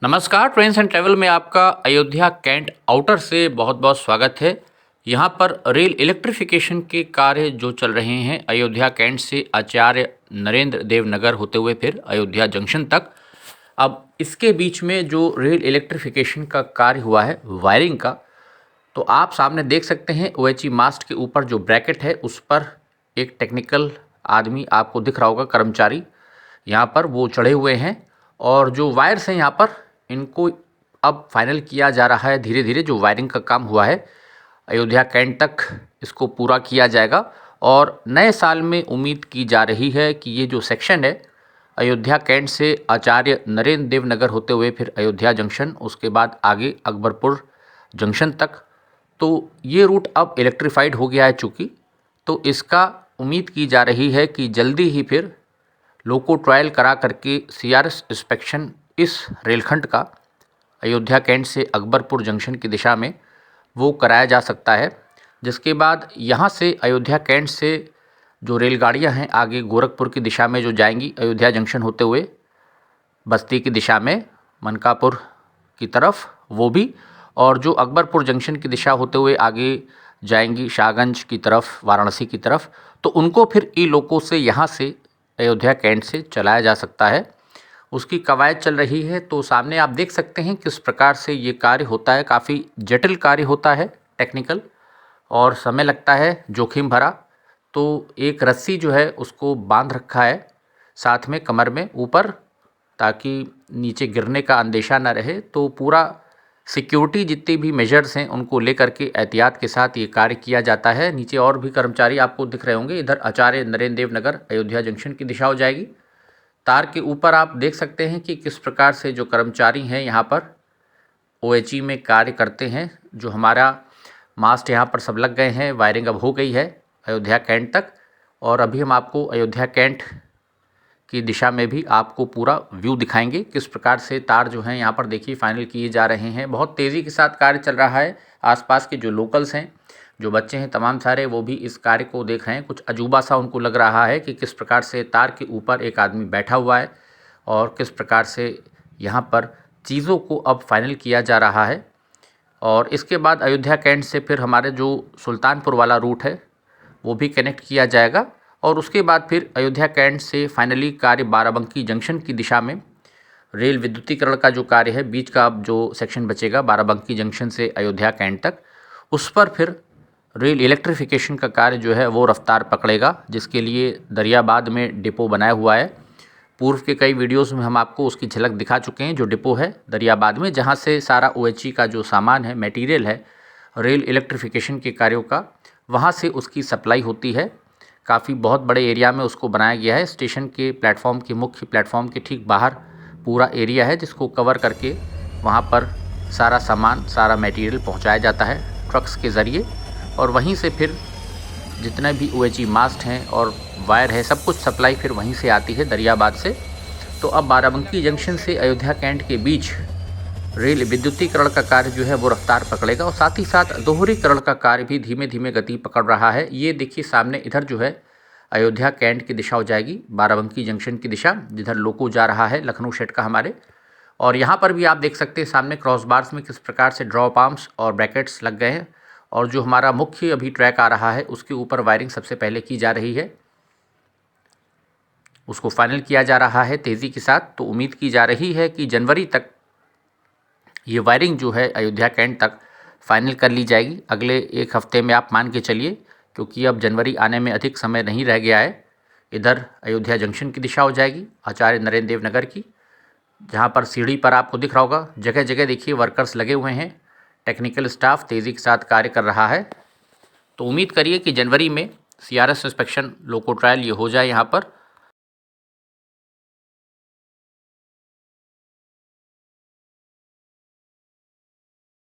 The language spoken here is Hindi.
नमस्कार, ट्रेन्स एंड ट्रैवल में आपका अयोध्या कैंट आउटर से बहुत बहुत स्वागत है। यहाँ पर रेल इलेक्ट्रिफिकेशन के कार्य जो चल रहे हैं अयोध्या कैंट से आचार्य नरेंद्र देव नगर होते हुए फिर अयोध्या जंक्शन तक। अब इसके बीच में जो रेल इलेक्ट्रिफिकेशन का कार्य हुआ है वायरिंग का, तो आप सामने देख सकते हैं ओएचई मास्ट के ऊपर जो ब्रैकेट है उस पर एक टेक्निकल आदमी आपको दिख रहा होगा, कर्मचारी यहाँ पर वो चढ़े हुए हैं। और जो वायर्स हैं यहाँ पर इनको अब फाइनल किया जा रहा है धीरे धीरे। जो वायरिंग का काम हुआ है अयोध्या कैंट तक इसको पूरा किया जाएगा और नए साल में उम्मीद की जा रही है कि ये जो सेक्शन है अयोध्या कैंट से आचार्य नरेंद्र देव नगर होते हुए फिर अयोध्या जंक्शन, उसके बाद आगे अकबरपुर जंक्शन तक, तो ये रूट अब इलेक्ट्रीफाइड हो गया है चूँकि, तो इसका उम्मीद की जा रही है कि जल्दी ही फिर लोको ट्रायल करा करके सीआरएस इंस्पेक्शन इस रेलखंड का अयोध्या कैंट से अकबरपुर जंक्शन की दिशा में वो कराया जा सकता है। जिसके बाद यहाँ से अयोध्या कैंट से जो रेलगाड़ियाँ हैं आगे गोरखपुर की दिशा में जो जाएंगी अयोध्या जंक्शन होते हुए बस्ती की दिशा में मनकापुर की तरफ वो भी, और जो अकबरपुर जंक्शन की दिशा होते हुए आगे जाएंगी शाहगंज की तरफ, वाराणसी की तरफ, तो उनको फिर ई लोको से यहाँ से अयोध्या कैंट से चलाया जा सकता है। उसकी कवायद चल रही है। तो सामने आप देख सकते हैं किस प्रकार से ये कार्य होता है। काफ़ी जटिल कार्य होता है, टेक्निकल, और समय लगता है, जोखिम भरा। तो एक रस्सी जो है उसको बांध रखा है साथ में कमर में ऊपर, ताकि नीचे गिरने का अंदेशा न रहे। तो पूरा सिक्योरिटी जितनी भी मेजर्स हैं उनको लेकर के एहतियात के साथ ये कार्य किया जाता है। नीचे और भी कर्मचारी आपको दिख रहे होंगे। इधर आचार्य नरेंद्र देव नगर अयोध्या जंक्शन की दिशा हो जाएगी। तार के ऊपर आप देख सकते हैं कि किस प्रकार से जो कर्मचारी हैं यहाँ पर ओएचई में कार्य करते हैं। जो हमारा मास्ट यहाँ पर सब लग गए हैं, वायरिंग अब हो गई है अयोध्या कैंट तक। और अभी हम आपको अयोध्या कैंट की दिशा में भी आपको पूरा व्यू दिखाएंगे किस प्रकार से तार जो हैं यहाँ पर देखिए फाइनल किए जा रहे हैं। बहुत तेज़ी के साथ कार्य चल रहा है। आसपास के जो लोकल्स हैं, जो बच्चे हैं तमाम सारे, वो भी इस कार्य को देख रहे हैं। कुछ अजूबा सा उनको लग रहा है कि किस प्रकार से तार के ऊपर एक आदमी बैठा हुआ है और किस प्रकार से यहाँ पर चीज़ों को अब फाइनल किया जा रहा है। और इसके बाद अयोध्या कैंट से फिर हमारे जो सुल्तानपुर वाला रूट है वो भी कनेक्ट किया जाएगा। और उसके बाद फिर अयोध्या कैंट से फाइनली कार्य बाराबंकी जंक्शन की दिशा में रेल विद्युतीकरण का जो कार्य है, बीच का अब जो सेक्शन बचेगा बाराबंकी जंक्शन से अयोध्या कैंट तक, उस पर फिर रेल इलेक्ट्रिफिकेशन का कार्य जो है वो रफ्तार पकड़ेगा। जिसके लिए दरियाबाद में डिपो बनाया हुआ है। पूर्व के कई वीडियोस में हम आपको उसकी झलक दिखा चुके हैं। जो डिपो है दरियाबाद में, जहाँ से सारा ओएचई का जो सामान है, मटेरियल है रेल इलेक्ट्रिफिकेशन के कार्यों का, वहाँ से उसकी सप्लाई होती है। काफ़ी बहुत बड़े एरिया में उसको बनाया गया है। स्टेशन के प्लेटफॉर्म के मुख्य प्लेटफॉर्म के ठीक बाहर पूरा एरिया है जिसको कवर करके वहाँ पर सारा सामान, सारा मटेरियल पहुँचाया जाता है ट्रक्स के ज़रिए। और वहीं से फिर जितने भी ओएचई मास्ट हैं और वायर है, सब कुछ सप्लाई फिर वहीं से आती है दरियाबाद से। तो अब बाराबंकी जंक्शन से अयोध्या कैंट के बीच रेल विद्युतीकरण का कार्य जो है वो रफ्तार पकड़ेगा और साथ ही साथ दोहरीकरण का कार्य भी धीमे धीमे गति पकड़ रहा है। ये देखिए सामने इधर जो है अयोध्या कैंट की दिशा हो जाएगी बाराबंकी जंक्शन की दिशा, जिधर लोको जा रहा है लखनऊ शेड का हमारे। और यहाँ पर भी आप देख सकते हैं सामने क्रॉस बार्स में किस प्रकार से ड्रॉप आर्म्स और ब्रैकेट्स लग गए हैं। और जो हमारा मुख्य अभी ट्रैक आ रहा है उसके ऊपर वायरिंग सबसे पहले की जा रही है, उसको फाइनल किया जा रहा है तेज़ी के साथ। तो उम्मीद की जा रही है कि जनवरी तक ये वायरिंग जो है अयोध्या कैंट तक फाइनल कर ली जाएगी। अगले एक हफ्ते में आप मान के चलिए, क्योंकि अब जनवरी आने में अधिक समय नहीं रह गया है। इधर अयोध्या जंक्शन की दिशा हो जाएगी आचार्य नरेंद्र देव नगर की, जहाँ पर सीढ़ी पर आपको दिख रहा होगा जगह जगह देखिए वर्कर्स लगे हुए हैं। टेक्निकल स्टाफ तेज़ी के साथ कार्य कर रहा है। तो उम्मीद करिए कि जनवरी में सीआरएस इंस्पेक्शन लोको ट्रायल ये हो जाए यहाँ पर,